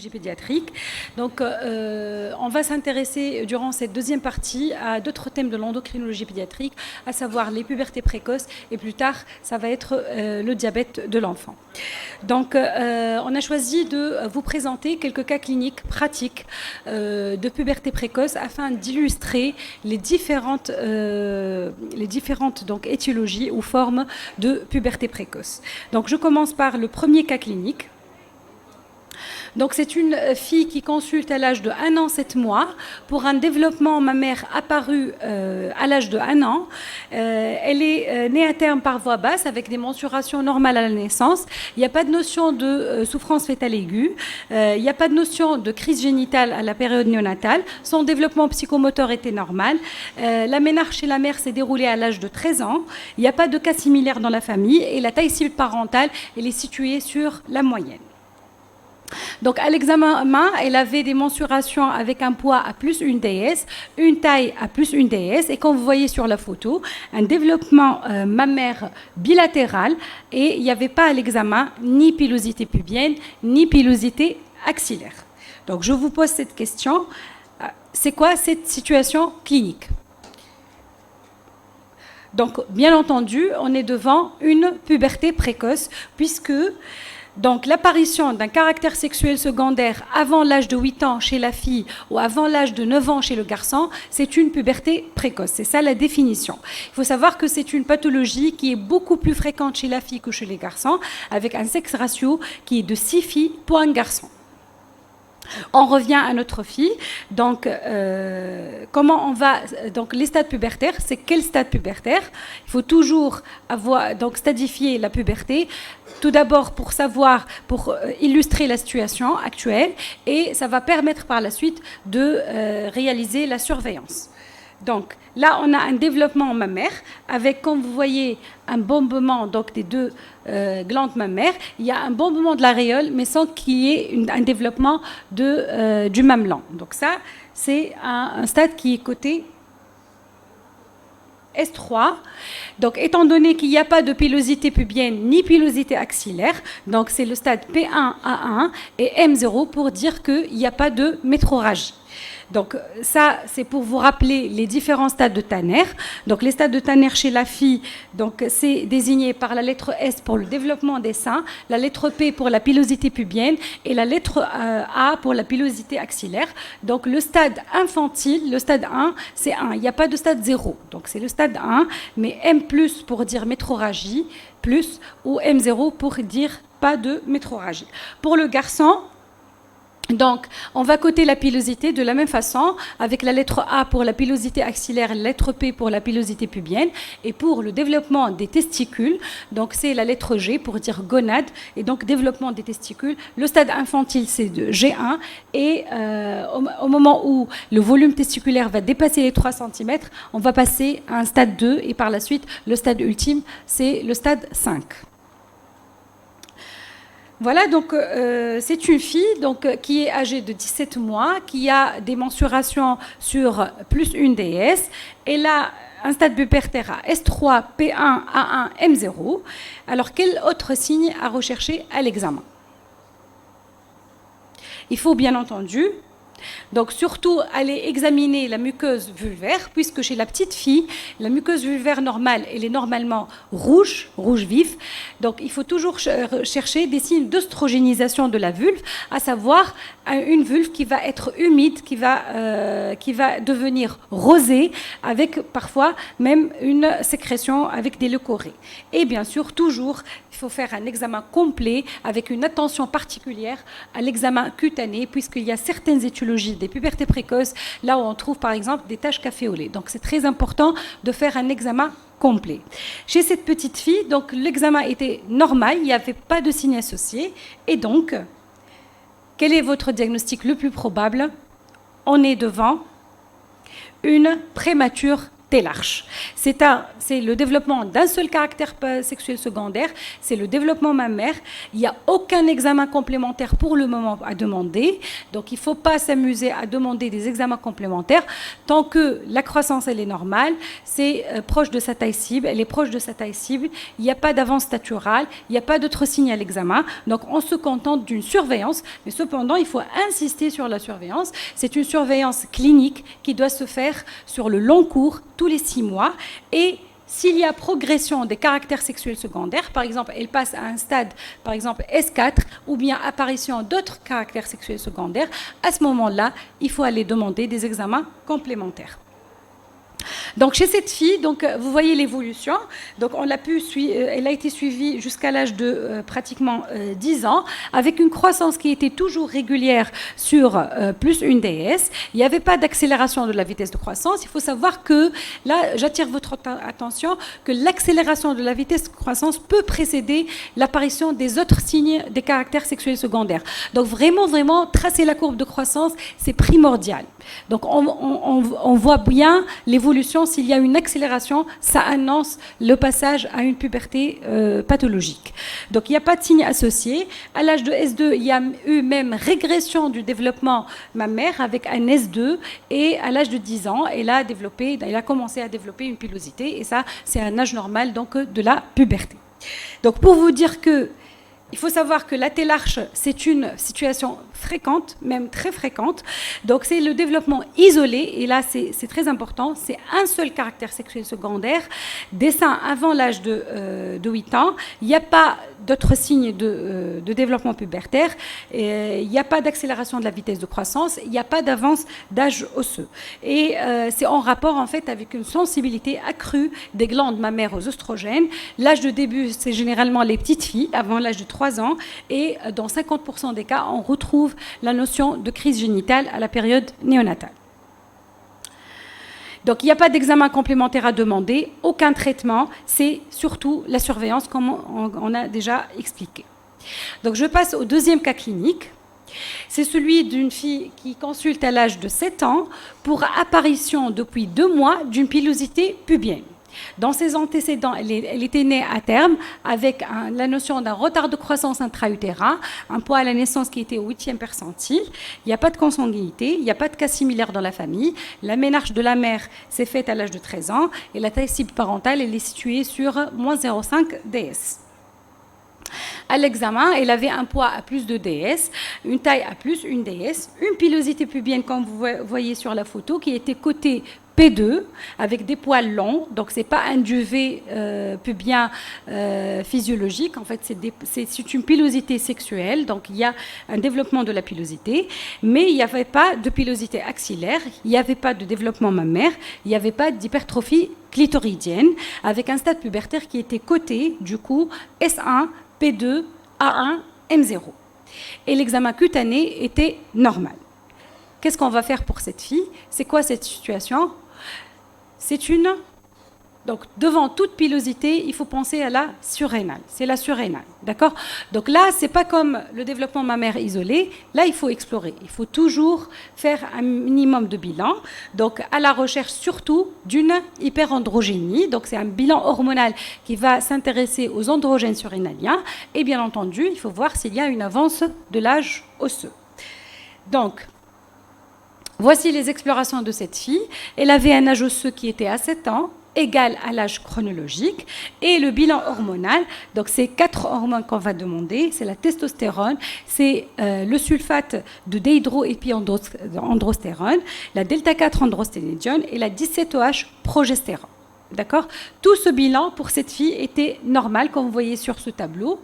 l'endocrinologie pédiatrique. Donc, on va s'intéresser durant cette deuxième partie à d'autres thèmes de l'endocrinologie pédiatrique, à savoir les pubertés précoces et plus tard, ça va être le diabète de l'enfant. Donc, on a choisi de vous présenter quelques cas cliniques pratiques de puberté précoce afin d'illustrer les différentes donc, étiologies ou formes de puberté précoce. Donc, je commence par le premier cas clinique. Donc, c'est une fille qui consulte à l'âge de 1 an, 7 mois pour un développement mammaire apparu à l'âge de 1 an. Elle est née à terme par voie basse avec des mensurations normales à la naissance. Il n'y a pas de notion de souffrance fœtale aiguë. Il n'y a pas de notion de crise génitale à la période néonatale. Son développement psychomoteur était normal. La ménarche chez la mère s'est déroulée à l'âge de 13 ans. Il n'y a pas de cas similaire dans la famille et la taille cible parentale, elle est située sur la moyenne. Donc, à l'examen, elle avait des mensurations avec un poids à plus 1 DS, une taille à plus 1 DS, et comme vous voyez sur la photo, un développement mammaire bilatéral, et il n'y avait pas à l'examen ni pilosité pubienne, ni pilosité axillaire. Donc, je vous pose cette question, c'est quoi cette situation clinique ? Donc, bien entendu, on est devant une puberté précoce, puisque donc, l'apparition d'un caractère sexuel secondaire avant l'âge de 8 ans chez la fille ou avant l'âge de 9 ans chez le garçon, c'est une puberté précoce. C'est ça la définition. Il faut savoir que c'est une pathologie qui est beaucoup plus fréquente chez la fille que chez les garçons, avec un sexe ratio qui est de 6 filles pour un garçon. On revient à notre fille. Donc, comment on va... Donc, les stades pubertaires, c'est quel stade pubertaire ? Il faut toujours stadifier la puberté. Tout d'abord pour illustrer la situation actuelle, et ça va permettre par la suite de réaliser la surveillance. Donc là, on a un développement mammaire avec, comme vous voyez, un bombement donc, des deux glandes mammaires. Il y a un bombement de l'aréole, mais sans qu'il y ait un développement du mamelon. Donc ça, c'est un stade qui est coté S3. Donc, étant donné qu'il n'y a pas de pilosité pubienne ni pilosité axillaire, donc c'est le stade P1A1 et M0 pour dire qu'il n'y a pas de métrorragie. Donc ça, c'est pour vous rappeler les différents stades de Tanner. Donc les stades de Tanner chez la fille, donc c'est désigné par la lettre S pour le développement des seins, la lettre P pour la pilosité pubienne et la lettre A pour la pilosité axillaire. Donc le stade infantile, le stade 1, c'est 1. Il n'y a pas de stade 0. Donc c'est le stade 1, mais M+ pour dire métrorragie, plus, ou M0 pour dire pas de métrorragie. Pour le garçon, donc, on va coter la pilosité de la même façon, avec la lettre A pour la pilosité axillaire, la lettre P pour la pilosité pubienne. Et pour le développement des testicules, donc c'est la lettre G pour dire gonade, et donc développement des testicules. Le stade infantile, c'est de G1, et au moment où le volume testiculaire va dépasser les 3 cm, on va passer à un stade 2, et par la suite, le stade ultime, c'est le stade 5. Voilà, donc c'est une fille qui est âgée de 17 mois, qui a des mensurations sur plus 1 DS. Elle a un stade pubertaire à S3, P1, A1, M0. Alors, quel autre signe à rechercher à l'examen ? Il faut bien entendu... Donc surtout aller examiner la muqueuse vulvaire, puisque chez la petite fille, la muqueuse vulvaire normale, elle est normalement rouge vif. Donc il faut toujours chercher des signes d'œstrogénisation de la vulve, à savoir une vulve qui va être humide, qui va devenir rosée, avec parfois même une sécrétion avec des leucorrhées. Et bien sûr, toujours, il faut faire un examen complet avec une attention particulière à l'examen cutané, puisqu'il y a certaines études des pubertés précoces, là où on trouve par exemple des taches café au lait. Donc c'est très important de faire un examen complet. Chez cette petite fille, donc l'examen était normal, il n'y avait pas de signe associé. Et donc, quel est votre diagnostic le plus probable ? On est devant une prémature T-large. C'est le développement d'un seul caractère sexuel secondaire, c'est le développement mammaire. Il n'y a aucun examen complémentaire pour le moment à demander, donc il ne faut pas s'amuser à demander des examens complémentaires tant que la croissance elle est normale, c'est proche de sa taille cible, elle est proche de sa taille cible, il n'y a pas d'avance staturale, il n'y a pas d'autre signe à l'examen, donc on se contente d'une surveillance, mais cependant il faut insister sur la surveillance. C'est une surveillance clinique qui doit se faire sur le long cours, tous les 6 mois, et s'il y a progression des caractères sexuels secondaires, par exemple, elle passe à un stade, par exemple S4, ou bien apparition d'autres caractères sexuels secondaires, à ce moment-là, il faut aller demander des examens complémentaires. Donc chez cette fille, donc vous voyez l'évolution. Donc elle a été suivie jusqu'à l'âge de pratiquement 10 ans, avec une croissance qui était toujours régulière sur plus une DS. Il n'y avait pas d'accélération de la vitesse de croissance. Il faut savoir que là, j'attire votre attention que l'accélération de la vitesse de croissance peut précéder l'apparition des autres signes des caractères sexuels secondaires. Donc vraiment tracer la courbe de croissance, c'est primordial. Donc on voit bien l'évolution. S'il y a une accélération, ça annonce le passage à une puberté pathologique. Donc il n'y a pas de signe associé. À l'âge de S2, il y a eu même régression du développement mammaire avec un S2, et à l'âge de 10 ans, elle a commencé à développer une pilosité, et ça c'est un âge normal donc de la puberté. Donc pour vous dire que il faut savoir que la T-large, c'est une situation fréquente, même très fréquente. Donc, c'est le développement isolé. Et là, c'est très important. C'est un seul caractère sexuel secondaire. Dès avant l'âge de 8 ans. Il n'y a pas d'autres signes de développement pubertaire. Il n'y a pas d'accélération de la vitesse de croissance. Il n'y a pas d'avance d'âge osseux. Et c'est en rapport, en fait, avec une sensibilité accrue des glandes mammaires aux oestrogènes. L'âge de début, c'est généralement les petites filles, avant l'âge de 3 ans, et dans 50% des cas, on retrouve la notion de crise génitale à la période néonatale. Donc il n'y a pas d'examen complémentaire à demander, aucun traitement, c'est surtout la surveillance comme on a déjà expliqué. Donc je passe au deuxième cas clinique. C'est celui d'une fille qui consulte à l'âge de 7 ans pour apparition depuis 2 mois d'une pilosité pubienne. Dans ses antécédents, elle était née à terme avec la notion d'un retard de croissance intra-utérin, un poids à la naissance qui était au 8e percentile. Il n'y a pas de consanguinité, il n'y a pas de cas similaire dans la famille. La ménarche de la mère s'est faite à l'âge de 13 ans et la taille cible parentale, elle est située sur moins 0,5 DS. À l'examen, elle avait un poids à plus de DS, une taille à plus une DS, une pilosité pubienne comme vous voyez sur la photo qui était cotée P2 avec des poils longs, donc c'est pas un duvet pubien physiologique, en fait c'est une pilosité sexuelle, donc il y a un développement de la pilosité, mais il n'y avait pas de pilosité axillaire, il n'y avait pas de développement mammaire, il n'y avait pas d'hypertrophie clitoridienne, avec un stade pubertaire qui était coté du coup S1, P2, A1, M0. Et l'examen cutané était normal. Qu'est-ce qu'on va faire pour cette fille? C'est quoi cette situation? Donc, devant toute pilosité, il faut penser à la surrénale. C'est la surrénale, d'accord? Donc là, c'est pas comme le développement mammaire isolé. Là, il faut explorer. Il faut toujours faire un minimum de bilan. Donc, à la recherche surtout d'une hyperandrogénie. Donc, c'est un bilan hormonal qui va s'intéresser aux androgènes surrénaliens. Et bien entendu, il faut voir s'il y a une avance de l'âge osseux. Donc, voici les explorations de cette fille. Elle avait un âge osseux qui était à 7 ans, égal à l'âge chronologique, et le bilan hormonal. Donc, c'est 4 hormones qu'on va demander. C'est la testostérone, c'est le sulfate de déhydroépiandrostérone, la delta-4 androsténédione et la 17-OH progestérone. D'accord? Tout ce bilan pour cette fille était normal, comme vous voyez sur ce tableau.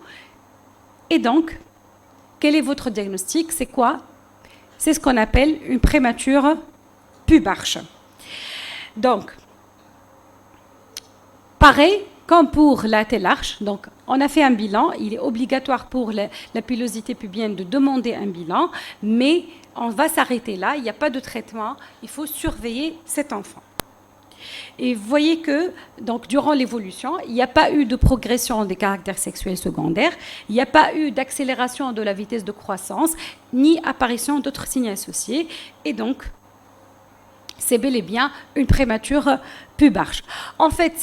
Et donc, quel est votre diagnostic? C'est quoi? C'est ce qu'on appelle une prémature pubarche. Donc, pareil comme pour la T-large, donc on a fait un bilan, il est obligatoire pour la pilosité pubienne de demander un bilan, mais on va s'arrêter là, il n'y a pas de traitement, il faut surveiller cet enfant. Et vous voyez que donc, durant l'évolution, il n'y a pas eu de progression des caractères sexuels secondaires, il n'y a pas eu d'accélération de la vitesse de croissance, ni apparition d'autres signes associés. Et donc, c'est bel et bien une prémature pubarche. En fait,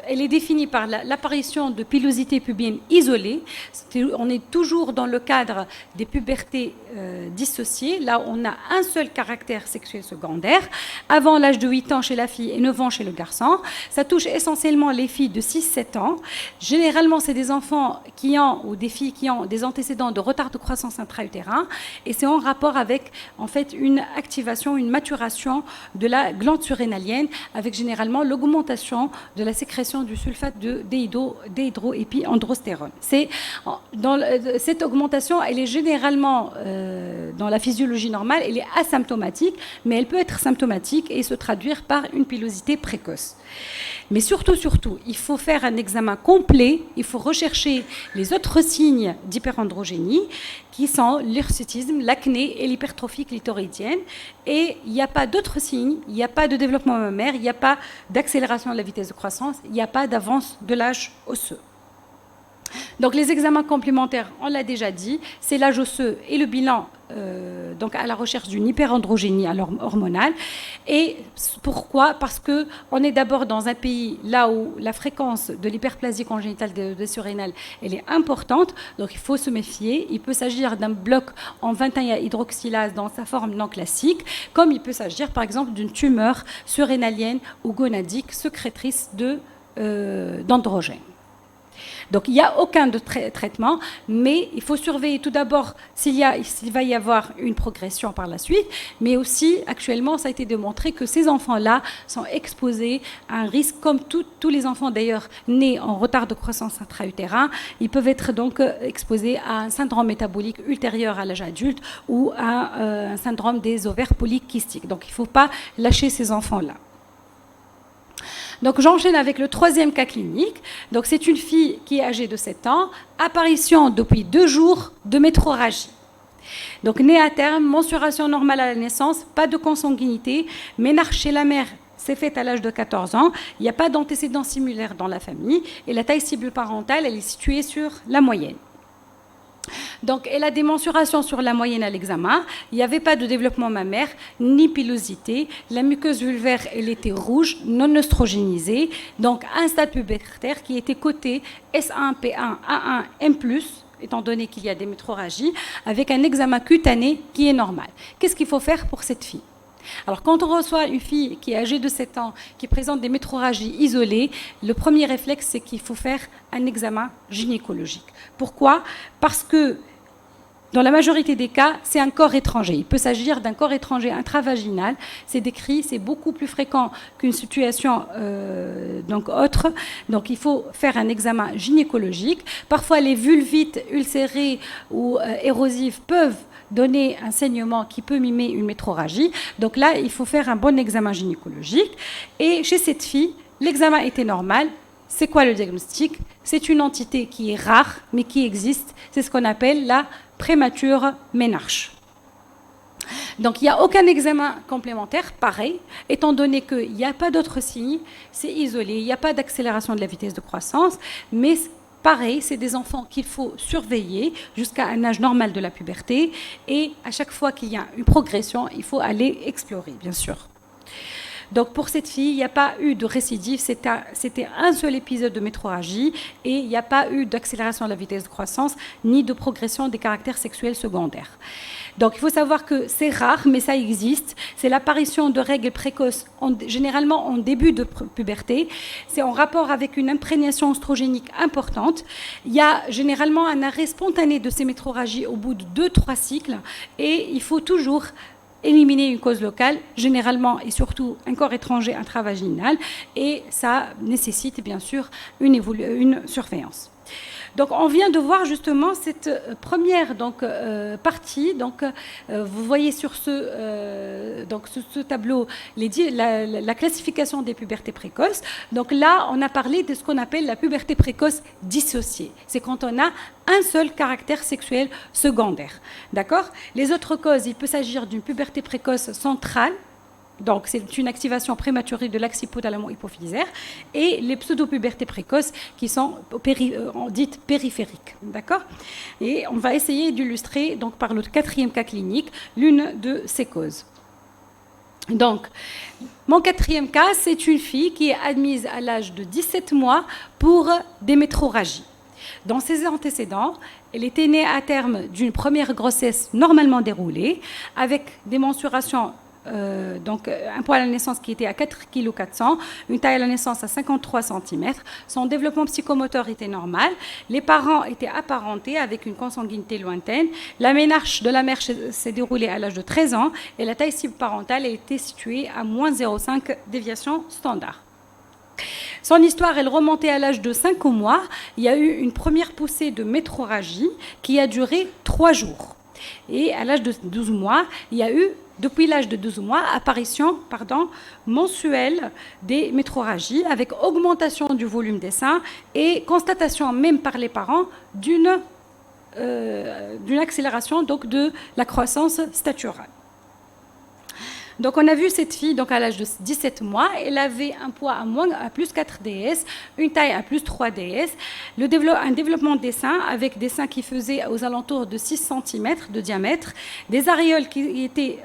elle est définie par l'apparition de pilosité pubienne isolée. On est toujours dans le cadre des pubertés dissociées. Là, on a un seul caractère sexuel secondaire, avant l'âge de 8 ans chez la fille et 9 ans chez le garçon. Ça touche essentiellement les filles de 6-7 ans. Généralement, c'est des enfants ou des filles qui ont des antécédents de retard de croissance intra-utérin, et c'est en rapport avec, en fait, une activation, une maturation de la glande surrénalienne, avec généralement l'augmentation de la sécrétion du sulfate d'éhydroépiandrostérone. Cette augmentation, elle est généralement, dans la physiologie normale, elle est asymptomatique, mais elle peut être symptomatique et se traduire par une pilosité précoce. Mais surtout, il faut faire un examen complet, il faut rechercher les autres signes d'hyperandrogénie, qui sont l'hirsutisme, l'acné et l'hypertrophie clitoridienne. Et il n'y a pas d'autres signes, il n'y a pas de développement mammaire, il n'y a pas d'accélération de la vitesse de croissance, il n'y a pas d'avance de l'âge osseux. Donc les examens complémentaires, on l'a déjà dit, c'est l'âge osseux et le bilan donc à la recherche d'une hyperandrogénie hormonale. Et pourquoi? Parce qu'on est d'abord dans un pays là où la fréquence de l'hyperplasie congénitale des surrénales elle est importante, donc il faut se méfier. Il peut s'agir d'un bloc en 21 hydroxylase dans sa forme non classique, comme il peut s'agir par exemple d'une tumeur surrénalienne ou gonadique sécrétrice d'androgènes. Donc il n'y a aucun traitement, mais il faut surveiller tout d'abord s'il va y avoir une progression par la suite, mais aussi actuellement ça a été démontré que ces enfants-là sont exposés à un risque, comme tous les enfants d'ailleurs nés en retard de croissance intra-utérin, ils peuvent être donc exposés à un syndrome métabolique ultérieur à l'âge adulte ou à un syndrome des ovaires polykystiques. Donc il ne faut pas lâcher ces enfants-là. Donc j'enchaîne avec le troisième cas clinique. Donc c'est une fille qui est âgée de 7 ans, apparition depuis 2 jours de métrorragie. Donc née à terme, mensuration normale à la naissance, pas de consanguinité, ménarche chez la mère s'est faite à l'âge de 14 ans, il n'y a pas d'antécédents similaires dans la famille et la taille cible parentale elle est située sur la moyenne. Donc, elle a des mensurations sur la moyenne à l'examen. Il n'y avait pas de développement mammaire, ni pilosité. La muqueuse vulvaire, elle était rouge, non œstrogénisée. Donc, un stade pubertaire qui était coté S1, P1, A1, M+, étant donné qu'il y a des métrorragies, avec un examen cutané qui est normal. Qu'est-ce qu'il faut faire pour cette fille ? Alors, quand on reçoit une fille qui est âgée de 7 ans, qui présente des métrorragies isolées, le premier réflexe, c'est qu'il faut faire un examen gynécologique. Pourquoi ? Parce que, dans la majorité des cas, c'est un corps étranger. Il peut s'agir d'un corps étranger intravaginal. C'est décrit, c'est beaucoup plus fréquent qu'une situation donc autre. Donc, il faut faire un examen gynécologique. Parfois, les vulvites ulcérées ou érosives peuvent donner un saignement qui peut mimer une métrorragie. Donc là, il faut faire un bon examen gynécologique. Et chez cette fille, l'examen était normal. C'est quoi le diagnostic? C'est une entité qui est rare, mais qui existe. C'est ce qu'on appelle la prémature ménarche. Donc, il n'y a aucun examen complémentaire, pareil, étant donné qu'il n'y a pas d'autres signes, c'est isolé, il n'y a pas d'accélération de la vitesse de croissance, mais pareil, c'est des enfants qu'il faut surveiller jusqu'à un âge normal de la puberté, et à chaque fois qu'il y a une progression, il faut aller explorer, bien sûr. Donc pour cette fille, il n'y a pas eu de récidive, c'était un seul épisode de métrorragie et il n'y a pas eu d'accélération de la vitesse de croissance ni de progression des caractères sexuels secondaires. Donc il faut savoir que c'est rare, mais ça existe. C'est l'apparition de règles précoces, généralement en début de puberté. C'est en rapport avec une imprégnation oestrogénique importante. Il y a généralement un arrêt spontané de ces métrorragies au bout de 2-3 cycles et il faut toujours éliminer une cause locale, généralement et surtout un corps étranger intravaginal, et ça nécessite bien sûr une surveillance. Donc on vient de voir justement cette première partie. Donc vous voyez sur ce tableau la classification des pubertés précoces. Donc là on a parlé de ce qu'on appelle la puberté précoce dissociée. C'est quand on a un seul caractère sexuel secondaire. D'accord ? Les autres causes, il peut s'agir d'une puberté précoce centrale. Donc, c'est une activation prématurée de l'axe hypothalamo-hypophysaire et les pseudopubertés précoces qui sont dites périphériques. D'accord ? Et on va essayer d'illustrer donc, par le 4e cas clinique l'une de ces causes. Donc, mon quatrième cas, c'est une fille qui est admise à l'âge de 17 mois pour des métrorragies. Dans ses antécédents, elle était née à terme d'une première grossesse normalement déroulée, avec des mensurations, donc un poids à la naissance qui était à 4,4 kg, une taille à la naissance à 53 cm. Son développement psychomoteur était normal. Les parents étaient apparentés avec une consanguinité lointaine. La ménarche de la mère s'est déroulée à l'âge de 13 ans et la taille cible parentale était située à moins 0,5 déviation standard. Son histoire, elle remontait à l'âge de 5 mois. Il y a eu une première poussée de métrorragie qui a duré 3 jours. Et à l'âge de 12 mois, il y a eu, depuis l'âge de 12 mois, apparition mensuelle des métrorragies avec augmentation du volume des seins et constatation même par les parents d'une accélération donc, de la croissance staturale. Donc on a vu cette fille donc à l'âge de 17 mois, elle avait un poids à plus 4 ds, une taille à plus 3 ds, un développement des seins avec des seins qui faisaient aux alentours de 6 cm de diamètre, des aréoles qui étaient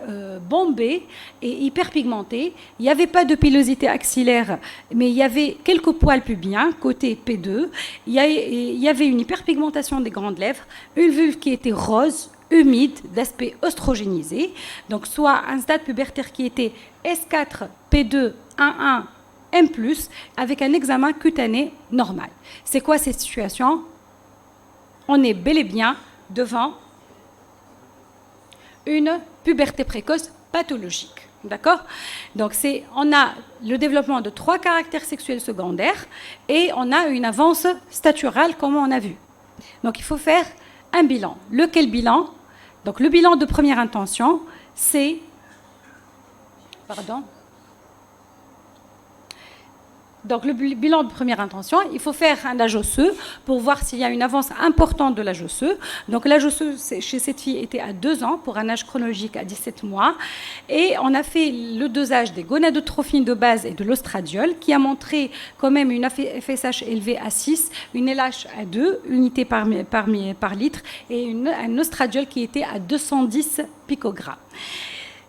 bombées et hyperpigmentées. Il n'y avait pas de pilosité axillaire, mais il y avait quelques poils pubiens côté P2. Il y avait une hyperpigmentation des grandes lèvres, une vulve qui était rose, humide, d'aspect oestrogénisé, donc soit un stade pubertaire qui était S4, P2, 1,1, M+, avec un examen cutané normal. C'est quoi cette situation? On est bel et bien devant une puberté précoce pathologique. D'accord? Donc on a le développement de 3 caractères sexuels secondaires et on a une avance staturale comme on a vu. Donc il faut faire un bilan. Lequel bilan? Donc le bilan de première intention, c'est... Pardon. Donc le bilan de première intention, il faut faire un âge osseux pour voir s'il y a une avance importante de l'âge osseux. Donc l'âge osseux chez cette fille était à 2 ans pour un âge chronologique à 17 mois. Et on a fait le dosage des gonadotrophines de base et de l'ostradiol qui a montré quand même une FSH élevée à 6, une LH à 2 unités par litre et un ostradiol qui était à 210 picogrammes.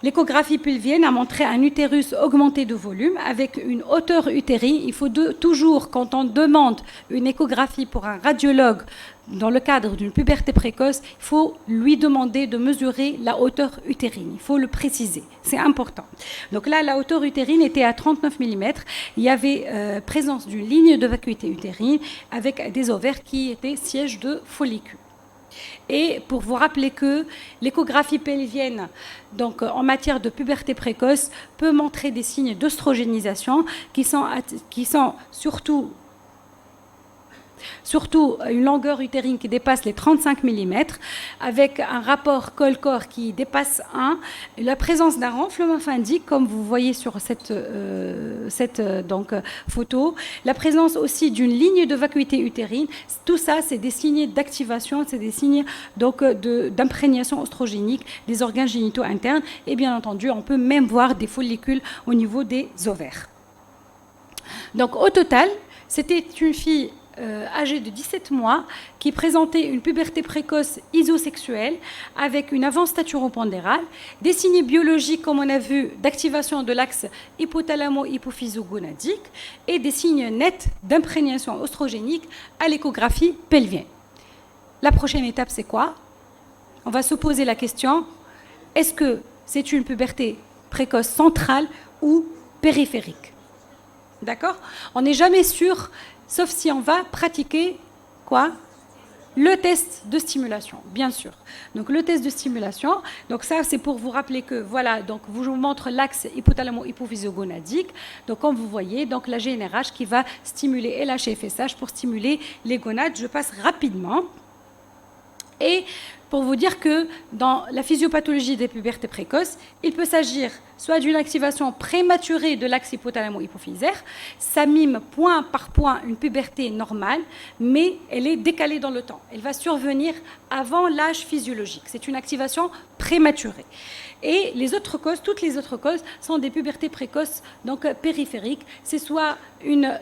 L'échographie pelvienne a montré un utérus augmenté de volume avec une hauteur utérine. Il faut toujours, quand on demande une échographie pour un radiologue dans le cadre d'une puberté précoce, il faut lui demander de mesurer la hauteur utérine. Il faut le préciser, c'est important. Donc là, la hauteur utérine était à 39 mm. Il y avait présence d'une ligne de vacuité utérine avec des ovaires qui étaient sièges de follicules. Et pour vous rappeler que l'échographie pelvienne, donc en matière de puberté précoce, peut montrer des signes d'oestrogénisation qui sont surtout une longueur utérine qui dépasse les 35 mm, avec un rapport col-corps qui dépasse 1, la présence d'un renflement phallique, comme vous voyez sur cette photo, la présence aussi d'une ligne de vacuité utérine. Tout ça, c'est des signes d'activation, c'est des signes d'imprégnation oestrogénique des organes génitaux internes, et bien entendu, on peut même voir des follicules au niveau des ovaires. Donc au total, c'était une fille âgée de 17 mois qui présentait une puberté précoce isosexuelle avec une avance staturopondérale, des signes biologiques comme on a vu d'activation de l'axe hypothalamo-hypophysogonadique et des signes nets d'imprégnation oestrogénique à l'échographie pelvienne. La prochaine étape, c'est quoi? On va se poser la question, est-ce que c'est une puberté précoce centrale ou périphérique? D'accord? On n'est jamais sûr, sauf si on va pratiquer quoi? Le test de stimulation, bien sûr. Donc le test de stimulation, donc ça c'est pour vous rappeler que voilà, donc je vous montre l'axe hypothalamo-hypophysogonadique. Donc comme vous voyez, donc la GnRH qui va stimuler LH et FSH pour stimuler les gonades. Je passe rapidement. Et pour vous dire que dans la physiopathologie des pubertés précoces, il peut s'agir soit d'une activation prématurée de l'axe hypothalamo-hypophysaire, ça mime point par point une puberté normale, mais elle est décalée dans le temps. Elle va survenir avant l'âge physiologique. C'est une activation prématurée. Et les autres causes, toutes les autres causes sont des pubertés précoces, donc périphériques. C'est soit une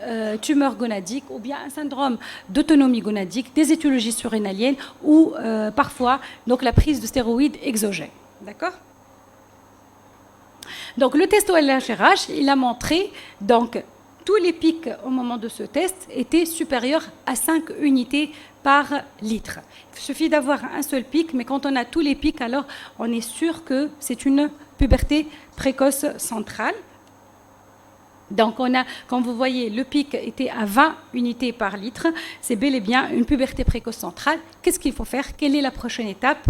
tumeur gonadique ou bien un syndrome d'autonomie gonadique, des étiologies surrénaliennes ou parfois donc la prise de stéroïdes exogènes. D'accord ? Donc le test OLH-RH, il a montré donc tous les pics au moment de ce test étaient supérieurs à 5 unités par litre. Il suffit d'avoir un seul pic, mais quand on a tous les pics, alors on est sûr que c'est une puberté précoce centrale. Donc on a, quand vous voyez, le pic était à 20 unités par litre, c'est bel et bien une puberté précoce centrale. Qu'est-ce qu'il faut faire? Quelle est la prochaine étape?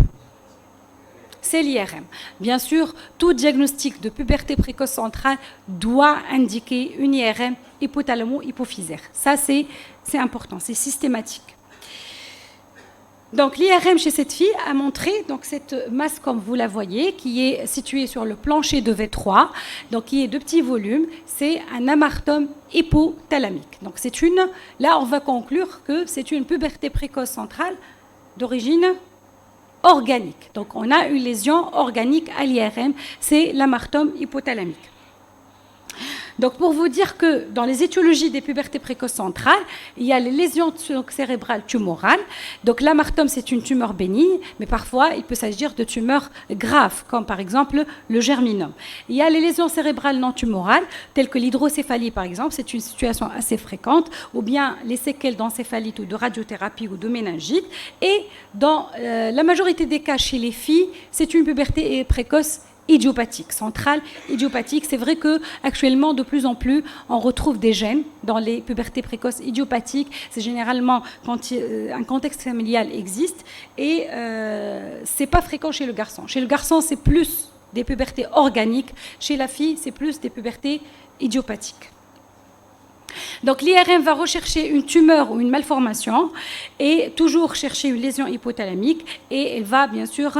C'est l'IRM. Bien sûr, tout diagnostic de puberté précoce centrale doit indiquer une IRM hypothalamo-hypophysaire. Ça, c'est important, c'est systématique. Donc l'IRM chez cette fille a montré donc cette masse comme vous la voyez qui est située sur le plancher de V3, donc qui est de petits volumes, c'est un amartome hypothalamique. Donc là on va conclure que c'est une puberté précoce centrale d'origine organique. Donc on a une lésion organique à l'IRM, c'est l'amartome hypothalamique. Donc pour vous dire que dans les étiologies des pubertés précoces centrales, il y a les lésions cérébrales tumorales. Donc l'amartome, c'est une tumeur bénigne, mais parfois il peut s'agir de tumeurs graves, comme par exemple le germinome. Il y a les lésions cérébrales non tumorales, telles que l'hydrocéphalie par exemple, c'est une situation assez fréquente, ou bien les séquelles d'encéphalite ou de radiothérapie ou de méningite. Et dans la majorité des cas chez les filles, c'est une puberté précoce idiopathique, centrale idiopathique. C'est vrai qu'actuellement, de plus en plus, on retrouve des gènes dans les pubertés précoces idiopathiques. C'est généralement quand un contexte familial existe et c'est pas fréquent chez le garçon. Chez le garçon, c'est plus des pubertés organiques. Chez la fille, c'est plus des pubertés idiopathiques. Donc l'IRM va rechercher une tumeur ou une malformation et toujours chercher une lésion hypothalamique et elle va bien sûr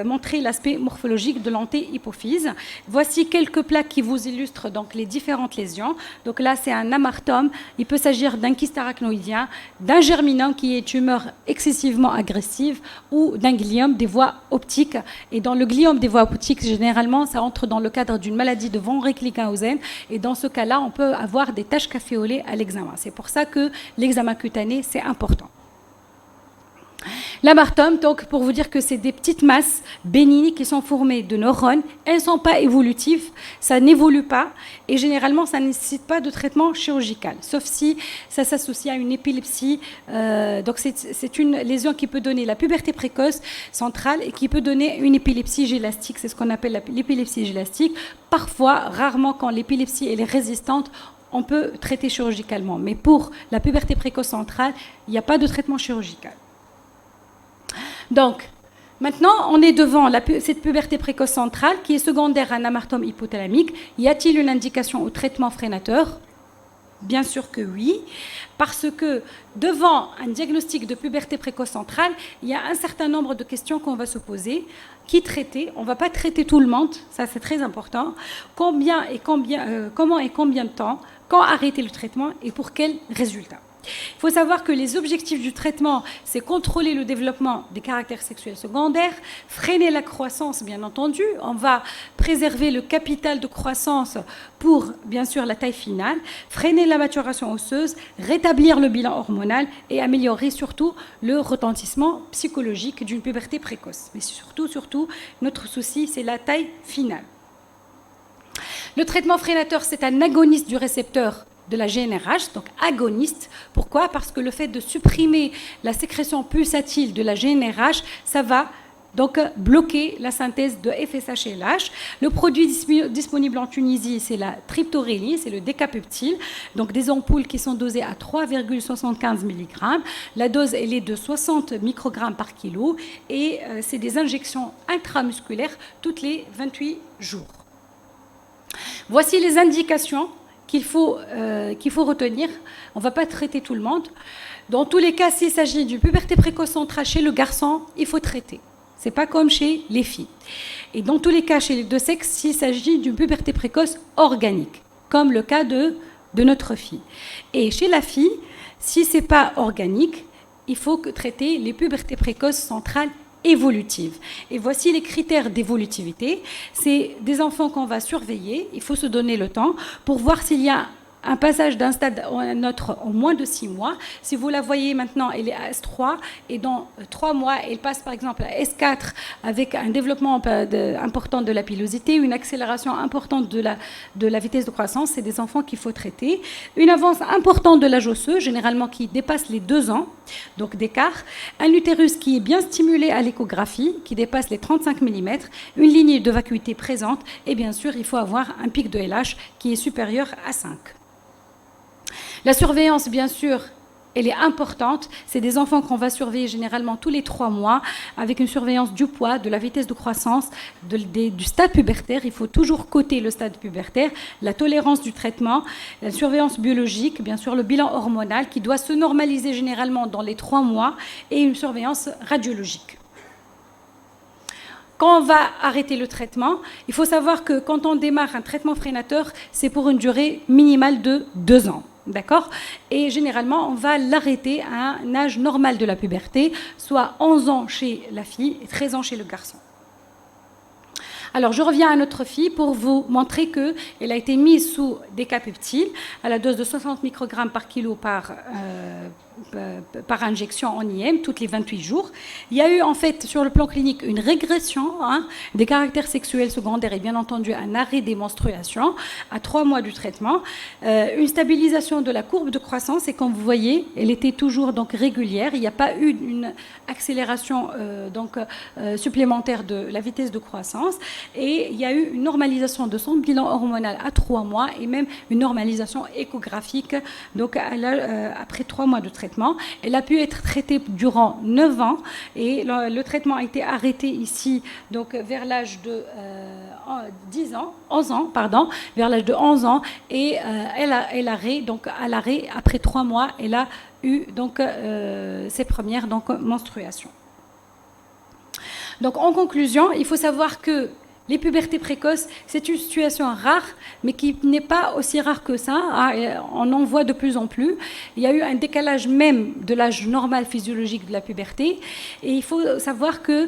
montrer l'aspect morphologique de l'antéhypophyse. Voici quelques plaques qui vous illustrent donc les différentes lésions. Donc là c'est un amartome, il peut s'agir d'un kyste arachnoïdien, d'un germinome qui est tumeur excessivement agressive ou d'un gliome des voies optiques. Et dans le gliome des voies optiques, généralement ça entre dans le cadre d'une maladie de von Recklinghausen et dans ce cas-là on peut avoir des taches caféolées à l'examen. C'est pour ça que l'examen cutané, c'est important. L'amartome, donc, pour vous dire que c'est des petites masses bénignes qui sont formées de neurones. Elles ne sont pas évolutives, ça n'évolue pas et généralement, ça ne nécessite pas de traitement chirurgical, sauf si ça s'associe à une épilepsie. Donc, c'est une lésion qui peut donner la puberté précoce centrale et qui peut donner une épilepsie gélastique. C'est ce qu'on appelle l'épilepsie gélastique. Parfois, rarement, quand l'épilepsie elle est résistante, on peut traiter chirurgicalement. Mais pour la puberté précoce centrale, il n'y a pas de traitement chirurgical. Donc, maintenant, on est devant cette puberté précoce centrale qui est secondaire à un amartome hypothalamique. Y a-t-il une indication au traitement freinateur? Bien sûr que oui, parce que devant un diagnostic de puberté précoce centrale, il y a un certain nombre de questions qu'on va se poser. Qui traiter? On ne va pas traiter tout le monde, ça c'est très important. Comment et combien de temps? Quand arrêter le traitement et pour quels résultats? Il faut savoir que les objectifs du traitement, c'est contrôler le développement des caractères sexuels secondaires, freiner la croissance, bien entendu. On va préserver le capital de croissance pour, bien sûr, la taille finale, freiner la maturation osseuse, rétablir le bilan hormonal et améliorer surtout le retentissement psychologique d'une puberté précoce. Mais surtout, notre souci, c'est la taille finale. Le traitement freinateur, c'est un agoniste du récepteur de la GnRH, donc agoniste. Pourquoi? Parce que le fait de supprimer la sécrétion pulsatile de la GnRH, ça va donc bloquer la synthèse de FSH et LH. Le produit disponible en Tunisie, c'est la triptorelline, c'est le décapeptile, donc des ampoules qui sont dosées à 3,75 mg. La dose, elle est de 60 microgrammes par kilo et c'est des injections intramusculaires toutes les 28 jours. Voici les indications qu'il faut retenir. On ne va pas traiter tout le monde. Dans tous les cas, s'il s'agit d'une puberté précoce centrale chez le garçon, il faut traiter. Ce n'est pas comme chez les filles. Et dans tous les cas, chez les deux sexes, s'il s'agit d'une puberté précoce organique, comme le cas de notre fille. Et chez la fille, si ce n'est pas organique, il faut traiter les pubertés précoces centrales évolutive. Et voici les critères d'évolutivité. C'est des enfants qu'on va surveiller. Il faut se donner le temps pour voir s'il y a un passage d'un stade à un autre en moins de 6 mois. Si vous la voyez maintenant, elle est à S3 et dans 3 mois, elle passe par exemple à S4 avec un développement important de la pilosité, une accélération importante de la vitesse de croissance. C'est des enfants qu'il faut traiter. Une avance importante de l'âge osseux, généralement qui dépasse les 2 ans, donc d'écart. Un utérus qui est bien stimulé à l'échographie, qui dépasse les 35 mm, une ligne de vacuité présente et bien sûr, il faut avoir un pic de LH qui est supérieur à 5. La surveillance, bien sûr, elle est importante. C'est des enfants qu'on va surveiller généralement tous les 3 mois avec une surveillance du poids, de la vitesse de croissance, du stade pubertaire. Il faut toujours coter le stade pubertaire, la tolérance du traitement, la surveillance biologique, bien sûr le bilan hormonal qui doit se normaliser généralement dans les 3 mois et une surveillance radiologique. Quand on va arrêter le traitement, il faut savoir que quand on démarre un traitement freinateur, c'est pour une durée minimale de 2 ans. D'accord? Et généralement, on va l'arrêter à un âge normal de la puberté, soit 11 ans chez la fille et 13 ans chez le garçon. Alors, je reviens à notre fille pour vous montrer qu'elle a été mise sous décapeptile à la dose de 60 microgrammes par kilo par injection en IM toutes les 28 jours. Il y a eu en fait sur le plan clinique une régression des caractères sexuels secondaires et bien entendu un arrêt des menstruations à 3 mois du traitement, une stabilisation de la courbe de croissance et comme vous voyez, elle était toujours donc régulière. Il n'y a pas eu une accélération supplémentaire de la vitesse de croissance et il y a eu une normalisation de son bilan hormonal à 3 mois et même une normalisation échographique donc après 3 mois de traitement. Elle a pu être traitée durant 9 ans et le traitement a été arrêté ici donc vers l'âge de 11 ans, vers l'âge de 11 ans et à l'arrêt après 3 mois, elle a eu donc ses premières menstruations. Donc en conclusion, il faut savoir que les pubertés précoces, c'est une situation rare, mais qui n'est pas aussi rare que ça. On en voit de plus en plus. Il y a eu un décalage même de l'âge normal physiologique de la puberté. Et il faut savoir que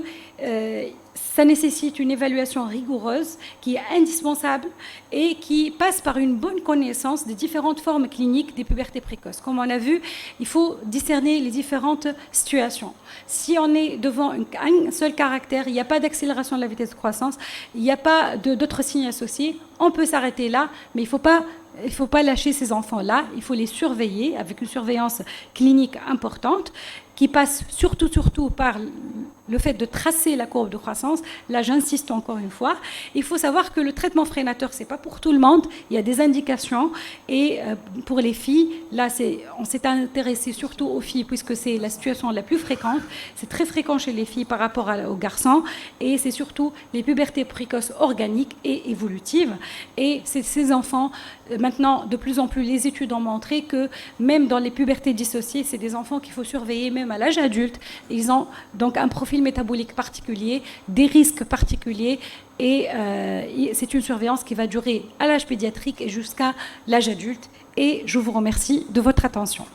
ça nécessite une évaluation rigoureuse qui est indispensable et qui passe par une bonne connaissance des différentes formes cliniques des pubertés précoces. Comme on a vu, il faut discerner les différentes situations. Si on est devant un seul caractère, il n'y a pas d'accélération de la vitesse de croissance, il n'y a pas d'autres signes associés, on peut s'arrêter là, mais il ne faut pas lâcher ces enfants-là, il faut les surveiller avec une surveillance clinique importante qui passe surtout par le fait de tracer la courbe de croissance. Là, j'insiste encore une fois. Il faut savoir que le traitement freinateur, ce n'est pas pour tout le monde. Il y a des indications. Et pour les filles, là, on s'est intéressé surtout aux filles puisque c'est la situation la plus fréquente. C'est très fréquent chez les filles par rapport aux garçons. Et c'est surtout les pubertés précoces organiques et évolutives. Et ces enfants, maintenant, de plus en plus, les études ont montré que même dans les pubertés dissociées, c'est des enfants qu'il faut surveiller même à l'âge adulte. Ils ont donc un profil métabolique particulier, des risques particuliers et c'est une surveillance qui va durer à l'âge pédiatrique et jusqu'à l'âge adulte. Et je vous remercie de votre attention.